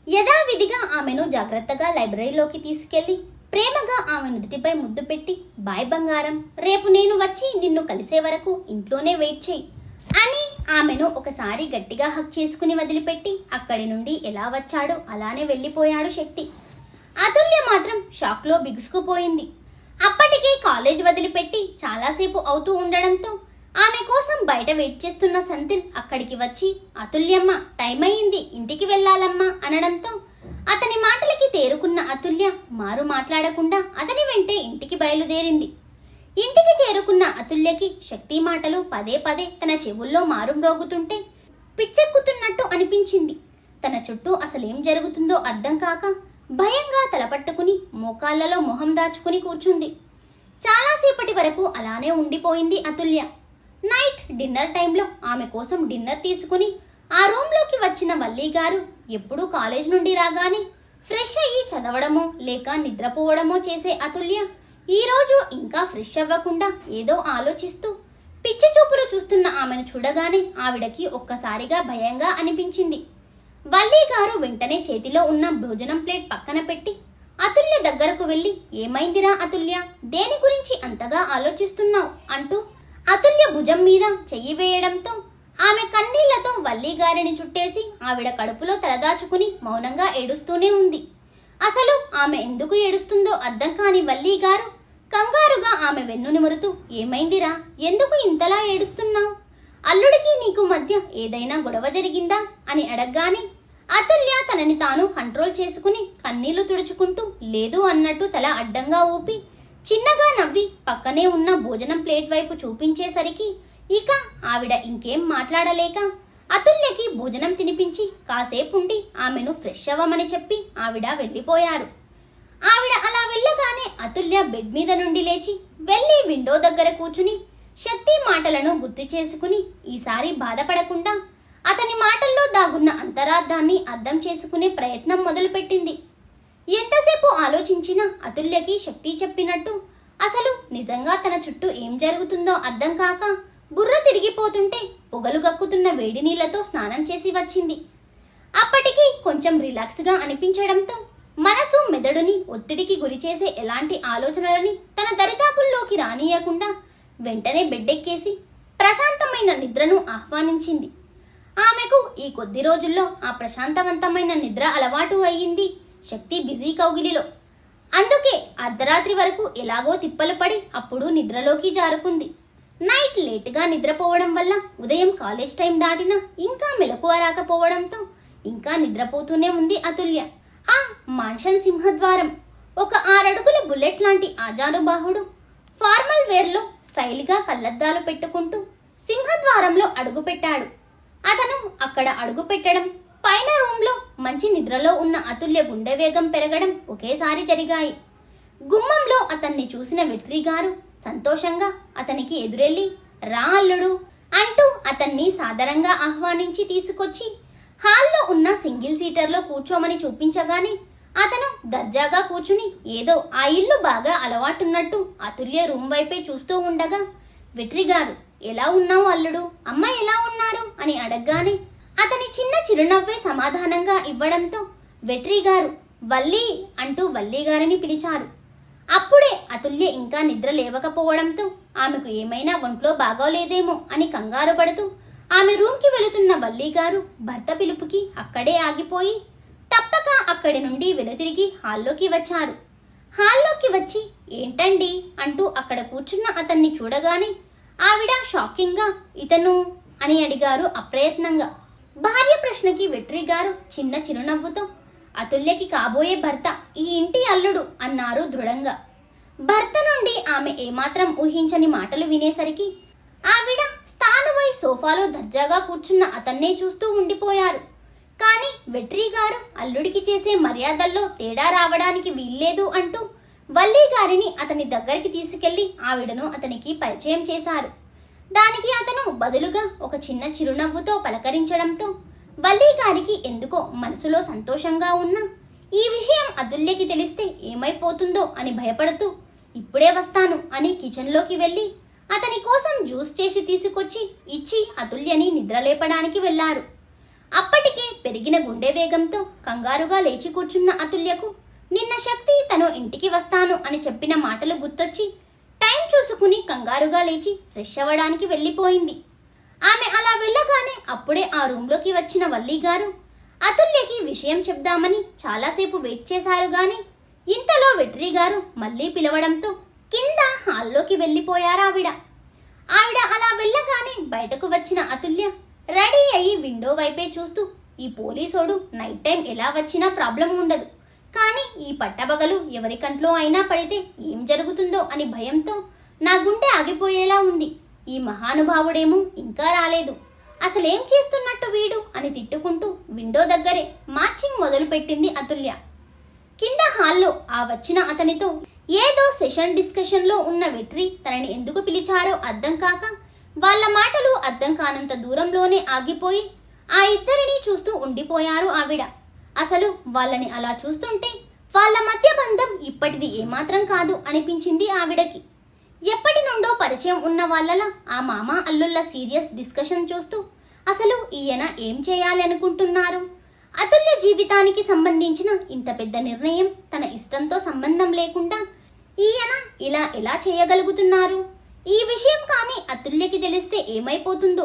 యథావిధిగా ఆమెను జాగ్రత్తగా లైబ్రరీలోకి తీసుకెళ్లి ప్రేమగా ఆమె నుదుటిపై ముద్దు పెట్టి, బాయ్ బంగారం, రేపు నేను వచ్చి నిన్ను కలిసే వరకు ఇంట్లోనే వెయిట్ చేయి అని ఆమెను ఒకసారి గట్టిగా హక్ చేసుకుని వదిలిపెట్టి అక్కడి నుండి ఎలా వచ్చాడో అలానే వెళ్ళిపోయాడు శక్తి. అతుల్య మాత్రం షాక్లో బిగుసుకుపోయింది. అప్పటికే కాలేజ్ వదిలిపెట్టి చాలాసేపు అవుతూ ఉండడంతో ఆమె కోసం బయట వెయిట్ చేస్తున్న సంతిల్ అక్కడికి వచ్చి, అతుల్యమ్మ టైం అయింది, ఇంటికి వెళ్ళాలమ్మా అనడంతో అతని మాటలకి తేరుకున్న అతుల్య మారు మాట్లాడకుండా అతని వెంటే ఇంటికి బయలుదేరింది. ఇంటికి చేరుకున్న అతుల్యకి శక్తి మాటలు పదే పదే తన చెవుల్లో మారుమ్రోగుతుంటే పిచ్చెక్కుతున్నట్టు అనిపించింది. తన చుట్టూ అసలేం జరుగుతుందో అర్థం కాక భయంగా తలపట్టుకుని మోకాళ్లలో మొహం దాచుకుని కూర్చుంది. చాలాసేపటి వరకు అలానే ఉండిపోయింది అతుల్య. నైట్ డిన్నర్ టైంలో ఆమె కోసం డిన్నర్ తీసుకుని ఆ రూమ్లోకి వచ్చిన వల్లి గారు ఎప్పుడూ కాలేజ్ నుండి రాగానే ఫ్రెష్ అయ్యి చదవడమో లేక నిద్రపోవడమో చేసే అతుల్య ఈరోజు ఇంకా ఫ్రెష్ అవ్వకుండా ఏదో ఆలోచిస్తూ పిచ్చి చూపులు చూస్తున్న ఆమెను చూడగానే ఆవిడకి ఒక్కసారిగా భయంగా అనిపించింది. వల్లి గారు వెంటనే చేతిలో ఉన్న భోజనం ప్లేట్ పక్కన పెట్టి అతుల్య దగ్గరకు వెళ్ళి, ఏమైందిరా అతుల్య, దేని గురించి అంతగా ఆలోచిస్తున్నావు అంటూ అతుల్య భుజం మీద చెయ్యి వేయడంతో ఆమె కన్నీళ్లతో వల్లి గారిని చుట్టేసి ఆవిడ కడుపులో తలదాచుకుని మౌనంగా ఏడుస్తూనే ఉంది. అసలు ఆమె ఎందుకు ఏడుస్తుందో అర్థం కాని వల్లి గారు కంగారుగా ఆమె వెన్ను నిమురుతూ, ఏమైందిరా, ఎందుకు ఇంతలా ఏడుస్తున్నావు, అల్లుడికి నీకు మధ్య ఏదైనా గొడవ జరిగిందా అని అడగగానే అతుల్య తనని తాను కంట్రోల్ చేసుకుని కన్నీళ్లు తుడుచుకుంటూ లేదు అన్నట్టు తల అడ్డంగా ఊపి చిన్నగా నవ్వి పక్కనే ఉన్న భోజనం ప్లేట్ వైపు చూపించేసరికి ఇక ఆవిడ ఇంకేం మాట్లాడలేక అతుల్యకి భోజనం తినిపించి కాసేపుండి ఆమెను ఫ్రెష్ అవ్వమని చెప్పి ఆవిడ వెళ్ళిపోయారు. ఆవిడ అలా వెళ్ళగానే అతుల్య బెడ్ మీద నుండి లేచి వెళ్ళి విండో దగ్గర కూర్చుని శక్తి మాటలను గుర్తు చేసుకుని ఈసారి బాధపడకుండా అతని మాటల్లో దాగున్న అంతరార్థాన్ని అర్థం చేసుకునే ప్రయత్నం మొదలుపెట్టింది. ఎంతసేపు ఆలోచించినా అతుల్యకి శక్తి చెప్పినట్టు అసలు నిజంగా తన చుట్టూ ఏం జరుగుతుందో అర్థం కాక బుర్ర తిరిగిపోతుంటే పొగలు గక్కుతున్న వేడి నీళ్లతో స్నానం చేసి వచ్చింది. అప్పటికి కొంచెం రిలాక్స్గా అనిపించడంతో మనసు మెదడుని ఒత్తిడికి గురిచేసే ఎలాంటి ఆలోచనలని తన దరిదాపుల్లోకి రానియకుండా వెంటనే బెడ్డెక్కేసి ప్రశాంతమైన నిద్రను ఆహ్వానించింది. ఆమెకు ఈ కొద్ది రోజుల్లో ఆ ప్రశాంతవంతమైన నిద్ర అలవాటు అయ్యింది శక్తి బిజీ కౌగిలిలో. అందుకే అర్ధరాత్రి వరకు ఎలాగో తిప్పలు పడి అప్పుడు నిద్రలోకి జారుకుంది. నైట్ లేటుగా నిద్రపోవడం వల్ల ఉదయం కాలేజ్ టైం దాటినా ఇంకా మెలకువ రాకపోవడంతో ఇంకా నిద్రపోతూనే ఉంది అతుల్య. ఆ మాన్షన్ సింహద్వారం ఒక 6 అడుగుల బుల్లెట్ లాంటి ఆజానుబాహుడు ఫార్మల్ వేర్లో స్టైల్గా కళ్ళద్దాలు పెట్టుకుంటూ సింహద్వారంలో అడుగుపెట్టాడు. అతను అక్కడ అడుగు పెట్టడం, పైన రూమ్లో మంచి నిద్రలో ఉన్న అతుల్య గుండె వేగం పెరగడం ఒకేసారి జరిగాయి. గుమ్మంలో అతన్ని చూసిన వెట్రి గారు సంతోషంగా అతనికి ఎదురెళ్ళి, రా అల్లుడు అంటూ అతన్ని సాదరంగా ఆహ్వానించి తీసుకొచ్చి హాల్లో ఉన్న సింగిల్ సీటర్లో కూర్చోమని చూపించగానే అతను దర్జాగా కూర్చుని ఏదో ఆ ఇల్లు బాగా అలవాటున్నట్టు అతుల్య రూమ్ వైపే చూస్తూ ఉండగా, వెట్రి గారు ఎలా ఉన్నావు అల్లుడు, అమ్మ ఎలా ఉన్నారు అని అడగగానే అతని చిన్న చిరునవ్వే సమాధానంగా ఇవ్వడంతో వెట్రి గారు వల్లి అంటూ వల్లి గారిని పిలిచారు. అప్పుడే అతుల్య ఇంకా నిద్ర లేవకపోవడంతో ఆమెకు ఏమైనా ఒంట్లో బాగోలేదేమో అని కంగారు పడుతూ ఆమె రూమ్కి వెళుతున్న వల్లి గారు భర్త పిలుపుకి అక్కడే ఆగిపోయి తప్పక అక్కడి నుండి వెనుతిరిగి హాల్లోకి వచ్చారు. హాల్లోకి వచ్చి ఏంటండి అంటూ అక్కడ కూర్చున్న అతన్ని చూడగానే ఆవిడ షాకింగ్గా ఇతను అని అడిగారు అప్రయత్నంగా. భార్య ప్రశ్నకి వెట్రి గారు చిన్న చిరునవ్వుతో అతుల్యకి కాబోయే భర్త, ఈ ఇంటి అల్లుడు అన్నారు దృఢంగా. భర్త నుండి ఆమె ఏమాత్రం ఊహించని మాటలు వినేసరికి ఆవిడ స్థానువై సోఫాలో దర్జాగా కూర్చున్న అతన్నే చూస్తూ ఉండిపోయారు. కానీ వెట్రి గారు అల్లుడికి చేసే మర్యాదల్లో తేడా రావడానికి వీల్లేదు అంటూ వల్లి గారిని అతని దగ్గరికి తీసుకెళ్లి ఆవిడను అతనికి పరిచయం చేశారు. దానికి అతను బదులుగా ఒక చిన్న చిరునవ్వుతో పలకరించడంతో వల్లి గారికి ఎందుకో మనసులో సంతోషంగా ఉన్నా ఈ విషయం అతుల్యకి తెలిస్తే ఏమైపోతుందో అని భయపడుతూ ఇప్పుడే వస్తాను అని కిచెన్లోకి వెళ్ళి అతని కోసం జ్యూస్ చేసి తీసుకొచ్చి ఇచ్చి అతుల్యని నిద్రలేపడానికి వెళ్లారు. అప్పటికే పెరిగిన గుండె వేగంతో కంగారుగా లేచి కూర్చున్న అతుల్యకు నిన్న శక్తి తను ఇంటికి వస్తాను అని చెప్పిన మాటలు గుర్తొచ్చి టైం చూసుకుని కంగారుగా లేచి ఫ్రెష్ అవ్వడానికి వెళ్ళిపోయింది. ఆమె అలా వెళ్ళగానే అప్పుడే ఆ రూమ్లోకి వచ్చిన వల్లి గారు అతుల్యకి విషయం చెప్దామని చాలాసేపు వెయిట్ చేశారు గాని ఇంతలో వెట్రి గారు మళ్ళీ పిలవడంతో కింద హాల్లోకి వెళ్ళిపోయారావిడ. ఆవిడ అలా వెళ్ళగానే బయటకు వచ్చిన అతుల్య రెడీ అయ్యి విండో వైపే చూస్తూ ఈ పోలీసోడు నైట్ టైం ఎలా వచ్చినా ప్రాబ్లం ఉండదు, కానీ ఈ పట్టబగలు ఎవరి కంట్లో అయినా పడితే ఏం జరుగుతుందో అని భయంతో నా గుండె ఆగిపోయేలా ఉంది. ఈ మహానుభావుడేమో ఇంకా రాలేదు, అసలేం చేస్తున్నట్టు వీడు అని తిట్టుకుంటూ విండో దగ్గరే మార్చింగ్ మొదలుపెట్టింది అతుల్య. కింద హాల్లో ఆ వచ్చిన అతనితో ఏదో సెషన్ డిస్కషన్లో ఉన్న వెట్రి తనని ఎందుకు పిలిచారో అర్థం కాక వాళ్ళ మాటలు అర్థం కానంత దూరంలోనే ఆగిపోయి ఆ ఇద్దరిని చూస్తూ ఉండిపోయారు ఆవిడ. అసలు వాళ్ళని అలా చూస్తుంటే వాళ్ళ మధ్య బంధం ఇప్పటిది ఏమాత్రం కాదు అనిపించింది ఆవిడకి. ఎప్పటి నుండో పరిచయం ఉన్న వాళ్ళలా ఆ మామ అల్లుళ్ళ సీరియస్ డిస్కషన్ చూస్తూ అసలు ఈయన ఏం చేయాలి అనుకుంటున్నారు? అతుల్య జీవితానికి సంబంధించిన ఇంత పెద్ద నిర్ణయం తన ఇష్టంతో సంబంధం లేకుండా ఈయన ఇలా ఎలా చేయగలుగుతున్నారు? ఈ విషయం కానీ అతుల్యకి తెలిస్తే ఏమైపోతుందో?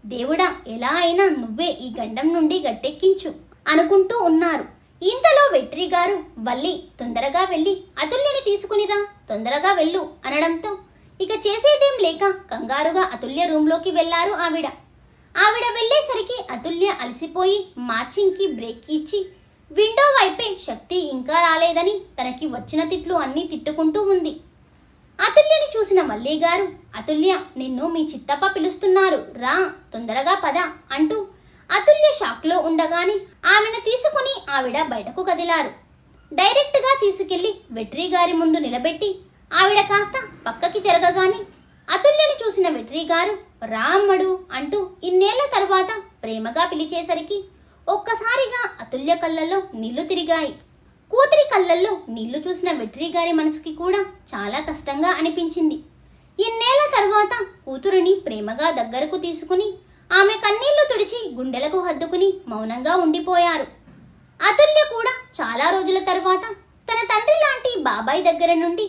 దేవుడా, ఎలా అయినా నువ్వే ఈ గండం నుండి గట్టెక్కించు అనుకుంటూ ఉన్నారు. ఇంతలో వెట్రి గారు వల్లి తొందరగా వెళ్ళి అతుల్యని తీసుకునిరా, తొందరగా వెళ్ళు అనడంతో ఇక చేసేదేం లేక కంగారుగా అతుల్య రూంలోకి వెళ్లారు ఆవిడ. ఆవిడ వెళ్లేసరికి అతుల్య అలసిపోయి మార్చింగ్కి బ్రేక్ ఇచ్చి విండో వైపే శక్తి ఇంకా రాలేదని తనకి వచ్చిన తిట్లు అన్నీ తిట్టుకుంటూ ఉంది. అతుల్యని చూసిన మల్లి గారు అతుల్య, నిన్ను మీ చిత్తప్ప పిలుస్తున్నారు, రా తొందరగా పద అంటూ అతుల్య షాక్లో ఉండగానే ఆమెను తీసుకుని ఆవిడ బయటకు కదిలారు. డైరెక్ట్గా తీసుకెళ్లి వెట్రి గారి ముందు నిలబెట్టి ఆవిడ కాస్త పక్కకి జరగగానే అతుల్యని చూసిన వెట్రి గారు రా అమ్మడు అంటూ ఇన్నేళ్ల తర్వాత ప్రేమగా పిలిచేసరికి ఒక్కసారిగా అతుల్య కళ్ళల్లో నీళ్లు తిరిగాయి. కూతురి కళ్ళల్లో నీళ్లు చూసిన వెట్రి గారి మనసుకి కూడా చాలా కష్టంగా అనిపించింది. ఇన్నేళ్ల తర్వాత కూతురిని ప్రేమగా దగ్గరకు తీసుకుని ఆమె కన్నీళ్లు తుడిచి గుండెలకు హద్దుకుని మౌనంగా ఉండిపోయారు. అతుల్య కూడా చాలా రోజుల తర్వాత తన తండ్రి లాంటి బాబాయ్ దగ్గర నుండి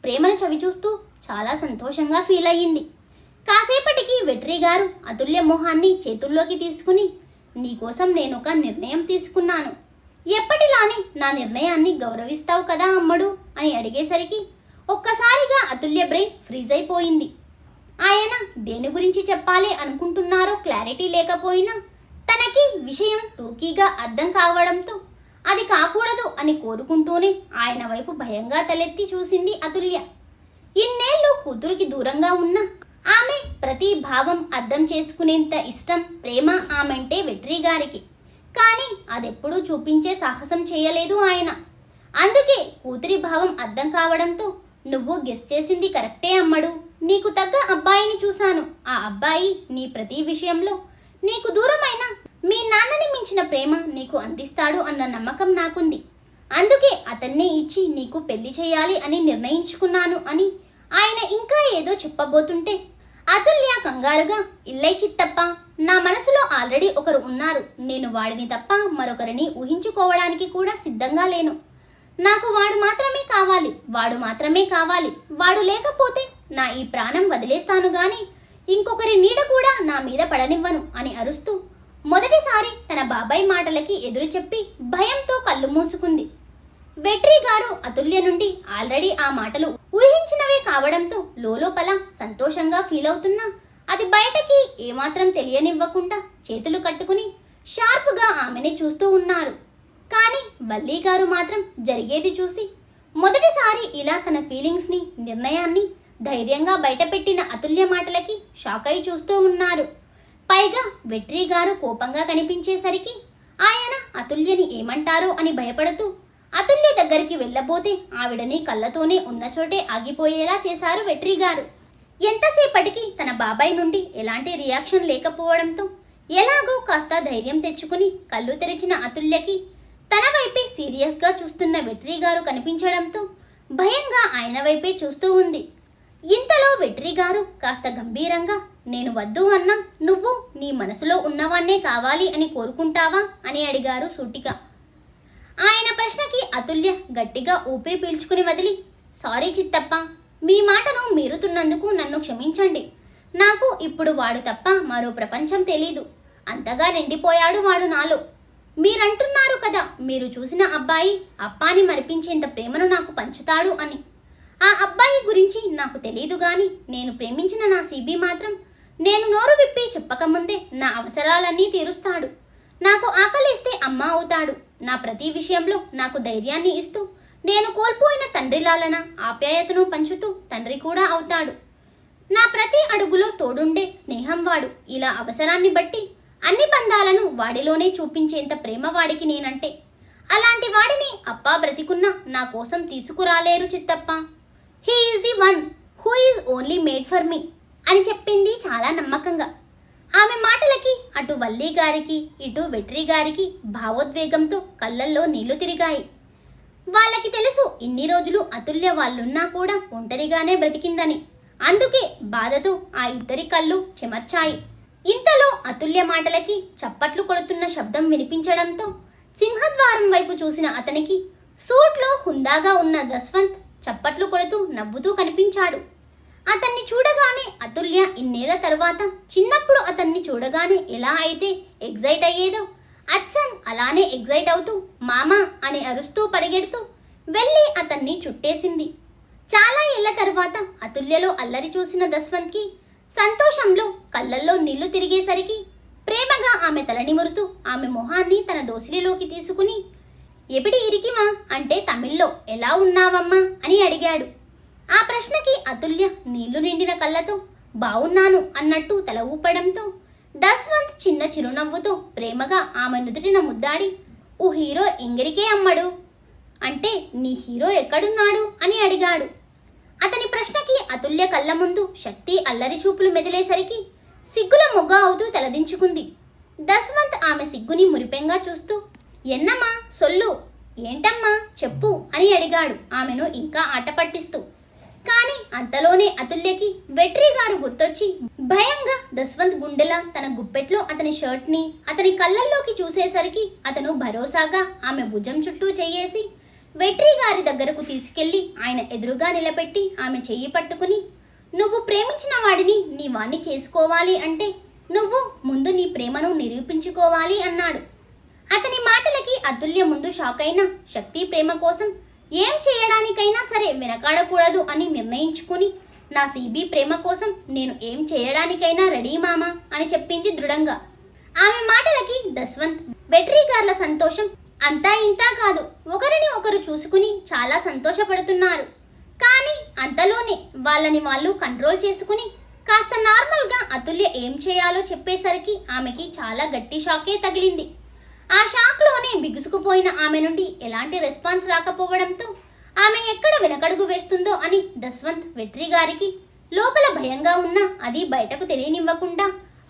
ప్రేమను చవిచూస్తూ చాలా సంతోషంగా ఫీల్ అయ్యింది. కాసేపటికి వెట్రి గారు అతుల్య మొహాన్ని చేతుల్లోకి తీసుకుని నీకోసం నేనొక నిర్ణయం తీసుకున్నాను, ఎప్పటిలానే నా నిర్ణయాన్ని గౌరవిస్తావు కదా అమ్మడు అని అడిగేసరికి ఒక్కసారిగా అతుల్య బ్రెయిన్ ఫ్రీజ్ అయిపోయింది. ఆయన దేని గురించి చెప్పాలి అనుకుంటున్నారో క్లారిటీ లేకపోయినా తనకి విషయం టూకీగా అర్థం కావడంతో అది కాకూడదు అని కోరుకుంటూనే ఆయన వైపు భయంగా తలెత్తి చూసింది అతుల్య. ఇన్నేళ్లు కూతురికి దూరంగా ఉన్న ఆమె ప్రతి భావం అర్థం చేసుకునేంత ఇష్టం, ప్రేమ ఆమెంటే వెట్రి గారికి. కానీ అదెప్పుడూ చూపించే సాహసం చేయలేదు ఆయన. అందుకే కూతురి భావం అర్థం కావడంతో నువ్వు గెస్ చేసింది కరెక్టే అమ్మడు, నీకు తగ్గ అబ్బాయిని చూశాను, ఆ అబ్బాయి నీ ప్రతి విషయంలో నీకు దూరమైన మీ నాన్నని మించిన ప్రేమ నీకు అందిస్తాడు అన్న నమ్మకం నాకుంది. అందుకే అతన్నే ఇచ్చి నీకు పెళ్లి చేయాలి అని నిర్ణయించుకున్నాను అని ఆయన ఇంకా ఏదో చెప్పబోతుంటే అతుల్య కంగారుగా ఇల్లై చిత్తప్ప, నా మనసులో ఆల్రెడీ ఒకరు ఉన్నారు, నేను వాడిని తప్ప మరొకరిని ఊహించుకోవడానికి కూడా సిద్ధంగా లేను. నాకు వాడు మాత్రమే కావాలి, వాడు మాత్రమే కావాలి, వాడు లేకపోతే నా ఈ ప్రాణం వదిలేస్తాను గాని ఇంకొకరి నీడ కూడా నా మీద పడనివ్వను అని అరుస్తూ మొదటిసారి తన బాబాయ్ మాటలకి ఎదురు చెప్పి భయంతో కళ్ళు మూసుకుంది. వెట్రి గారు అతుల్య నుండి ఆల్రెడీ ఆ మాటలు ఊహించినవే కావడంతో లోలోపల సంతోషంగా ఫీల్ అవుతున్నా అది బయటకి ఏమాత్రం తెలియనివ్వకుండా చేతులు కట్టుకుని షార్ప్గా ఆమెని చూస్తూ ఉన్నారు. కానీ వల్లి గారు మాత్రం జరిగేది చూసి మొదటిసారి ఇలా తన ఫీలింగ్స్ని, నిర్ణయాన్ని ధైర్యంగా బయటపెట్టిన అతుల్య మాటలకి షాక్ అయి చూస్తూ ఉన్నారు. పైగా వెట్రి గారు కోపంగా కనిపించేసరికి ఆయన అతుల్యని ఏమంటారో అని భయపడుతూ అతుల్య దగ్గరికి వెళ్ళబోతే ఆవిడని కళ్ళతోనే ఉన్న చోటే ఆగిపోయేలా చేశారు వెట్రి గారు. ఎంతసేపటికి తన బాబాయ్ నుండి ఎలాంటి రియాక్షన్ లేకపోవడంతో ఎలాగో కాస్త ధైర్యం తెచ్చుకుని కళ్ళు తెరిచిన అతుల్యకి తన వైపే సీరియస్గా చూస్తున్న వెట్రి గారు కనిపించడంతో భయంగా ఆయన వైపే చూస్తూ ఉంది. ఇంతలో వెట్రి గారు కాస్త గంభీరంగా నేను వద్దు అన్నా నువ్వు నీ మనసులో ఉన్నవాన్నే కావాలి అని కోరుకుంటావా అని అడిగారు సూటిగా. ఆయన ప్రశ్నకి అతుల్య గట్టిగా ఊపిరి పీల్చుకుని వదిలి, సారీ చిత్తప్ప, మీ మాటను మీరుతున్నందుకు నన్ను క్షమించండి. నాకు ఇప్పుడు వాడు తప్ప మరో ప్రపంచం తెలీదు. అంతగా నిండిపోయాడు వాడు నాలో. మీరంటున్నారు కదా మీరు చూసిన అబ్బాయి అప్పాని మరిపించేంత ప్రేమను నాకు పంచుతాడు అని. ఆ అబ్బాయి గురించి నాకు తెలీదు గాని నేను ప్రేమించిన నా సిబి మాత్రం నేను నోరు విప్పి చెప్పకముందే నా అవసరాలన్నీ తీరుస్తాడు. నాకు ఆకలిస్తే అమ్మ అవుతాడు. నా ప్రతి విషయంలో నాకు ధైర్యాన్ని ఇస్తూ నేను కోల్పోయిన తండ్రి లాలన ఆప్యాయతను పంచుతూ తండ్రి కూడా అవుతాడు. నా ప్రతి అడుగులో తోడుండే స్నేహం వాడు. ఇలా అవసరాన్ని బట్టి అన్ని బంధాలను వాడిలోనే చూపించేంత ప్రేమ వాడికి నేనంటే. అలాంటి వాడిని అప్పా బ్రతికున్నా నా కోసం తీసుకురాలేరు చిత్తప్ప. He is the one who is only made for me అని చెప్పింది చాలా నమ్మకంగా. ఆమె మాటలకి అటు వల్లి గారికి ఇటు వెట్రి గారికి భావోద్వేగంతో కళ్ళల్లో నీళ్లు తిరిగాయి. వాళ్ళకి తెలుసు ఇన్ని రోజులు అతుల్య వాళ్ళున్నా కూడా ఒంటరిగానే బ్రతికిందని. అందుకే బాధతో ఆ ఇద్దరి కళ్ళు చెమర్చాయి. ఇంతలో అతుల్య మాటలకి చప్పట్లు కొడుతున్న శబ్దం వినిపించడంతో సింహద్వారం వైపు చూసిన అతనికి సూట్లో హుందాగా ఉన్న దస్వంత్ చప్పట్లు కొడుతూ నవ్వుతూ కనిపించాడు. అతన్ని చూడగానే అతుల్య ఇన్నేళ్ల తర్వాత చిన్నప్పుడు అతన్ని చూడగానే ఎలా అయితే ఎగ్జైట్ అయ్యేదో అచ్చం అలానే ఎగ్జైట్ అవుతూ మామా అని అరుస్తూ పరిగెడుతూ వెళ్ళి అతన్ని చుట్టేసింది. చాలా ఏళ్ల తర్వాత అతుల్యలో అల్లరి చూసిన దస్వంత్కి సంతోషంలో కళ్ళల్లో నీళ్లు తిరిగేసరికి ప్రేమగా ఆమె తల నిమురుతూ ఆమె మొహాన్ని తన దోసిలిలోకి తీసుకుని ఎపిడి ఇరికిమా అంటే తమిళ్లో ఎలా ఉన్నావమ్మా అని అడిగాడు. ఆ ప్రశ్నకి అతుల్య నీళ్లు నిండిన కళ్ళతో బావున్నాను అన్నట్టు తల ఊపడంతో దస్వంత్ చిన్న చిరునవ్వుతో ప్రేమగా ఆమె నుదుటిన ముద్దాడి ఓ హీరో ఇంగిరికే అమ్మడు అంటే నీ హీరో ఎక్కడున్నాడు అని అడిగాడు. అతని ప్రశ్నకి అతుల్య కళ్ళ ముందు శక్తి అల్లరి చూపులు మెదిలేసరికి సిగ్గుల మొగ్గ అవుతూ తలదించుకుంది. దస్వంత్ ఆమె సిగ్గుని మురిపెంగా చూస్తూ ఎన్నమ్మా సొల్లు ఏంటమ్మా చెప్పు అని అడిగాడు ఆమెను ఇంకా ఆట పట్టిస్తూ. కానీ అంతలోనే అతుల్యకి వెట్రి గారు గుర్తొచ్చి భయంగా దస్వంత్ గుండెల తన గుప్పెట్లో అతని షర్ట్ ని అతని కళ్ళల్లోకి చూసేసరికి అతను భరోసాగా ఆమె భుజం చుట్టూ చెయ్యేసి వెట్రి గారి దగ్గరకు తీసుకెళ్లి ఆయన ఎదురుగా నిలబెట్టి ఆమె చెయ్యి పట్టుకుని నువ్వు ప్రేమించిన వాడిని నీ వాణ్ణి చేసుకోవాలి అంటే నువ్వు ముందు నీ ప్రేమను నిరూపించుకోవాలి అన్నాడు. అతని మాటలకి అతుల్య ముందు షాక్ అయినా శక్తి ప్రేమ కోసం ఏం చేయడానికైనా సరే వెనకాడకూడదు అని నిర్ణయించుకుని నా సిబి ప్రేమ కోసం నేను ఏం చేయడానికైనా రెడీ మామా అని చెప్పింది దృఢంగా. ఆమె మాటలకి దస్వంత్ వెట్రి గార్ల సంతోషం అంతా ఇంతా కాదు. ఒకరిని ఒకరు చూసుకుని చాలా సంతోషపడుతున్నారు. కానీ అంతలోనే వాళ్ళని వాళ్ళు కంట్రోల్ చేసుకుని కాస్త నార్మల్గా అతుల్య ఏం చేయాలో చెప్పేసరికి ఆమెకి చాలా గట్టి షాకే తగిలింది. ఆ షాక్లోనే బిగుసుకుపోయిన ఆమె నుండి ఎలాంటి రెస్పాన్స్ రాకపోవడంతో ఆమె ఎక్కడ వెనకడుగు వేస్తుందో అని దస్వంత్ వెట్రి గారికి లోపల భయంగా ఉన్నా అది బయటకు తెలియనివ్వకుండా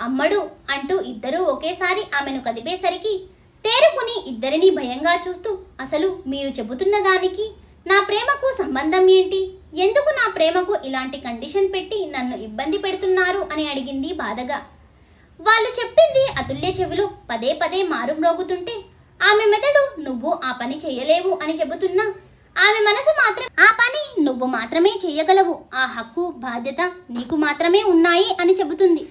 అమ్మడు అంటూ ఇద్దరూ ఒకేసారి ఆమెను కదిపేసరికి తేరుకుని ఇద్దరిని భయంగా చూస్తూ అసలు మీరు చెబుతున్న దానికి నా ప్రేమకు సంబంధం ఏంటి? ఎందుకు నా ప్రేమకు ఇలాంటి కండిషన్ పెట్టి నన్ను ఇబ్బంది పెడుతున్నారు అని అడిగింది బాధగా. వాళ్ళు చెప్పింది అతుల్య చెవిలో పదే పదే మారుమ్రోగుతుంటే ఆమె మెదడు నువ్వు ఆ పని చేయలేవు అని చెబుతున్నా ఆమె మనసు మాత్రం ఆ పని నువ్వు మాత్రమే చేయగలవు, ఆ హక్కు బాధ్యత నీకు మాత్రమే ఉన్నాయి అని చెబుతుంది.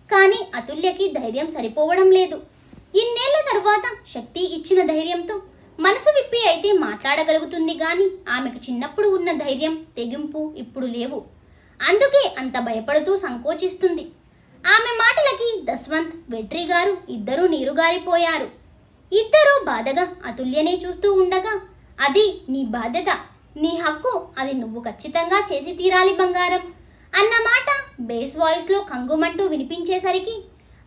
కానీ అతుల్యకి ధైర్యం సరిపోవడం లేదు. ఇన్నేళ్ల తరువాత శక్తి ఇచ్చిన ధైర్యంతో మనసు విప్పి అయితే మాట్లాడగలుగుతుంది గాని ఆమెకు చిన్నప్పుడు ఉన్న ధైర్యం తెగింపు ఇప్పుడు లేవు. అందుకే అంత భయపడుతూ సంకోచిస్తుంది. ఆమె మాటలకి దస్వంత్ వెట్రి గారు ఇద్దరూ నీరుగారిపోయారు. ఇద్దరూ బాధగా అతుల్యనే చూస్తూ ఉండగా అది నీ బాధ్యత, నీ హక్కు, అది నువ్వు ఖచ్చితంగా చేసి తీరాలి బంగారం అన్న మాట బేస్ వాయిస్లో కంగుమంటూ వినిపించేసరికి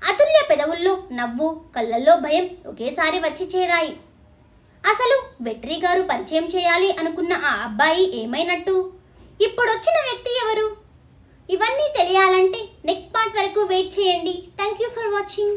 అతుల్య పెదవుల్లో నవ్వు కళ్ళల్లో భయం ఒకేసారి వచ్చి చేరాయి. అసలు వెట్రి గారు పరిచయం చేయాలి అనుకున్న ఆ అబ్బాయి ఏమైనట్టు? ఇప్పుడొచ్చిన వ్యక్తి ఎవరు? ఇవన్నీ తెలియాలంటే నెక్స్ట్ పార్ట్ వరకు వెయిట్ చేయండి. Thank you for watching.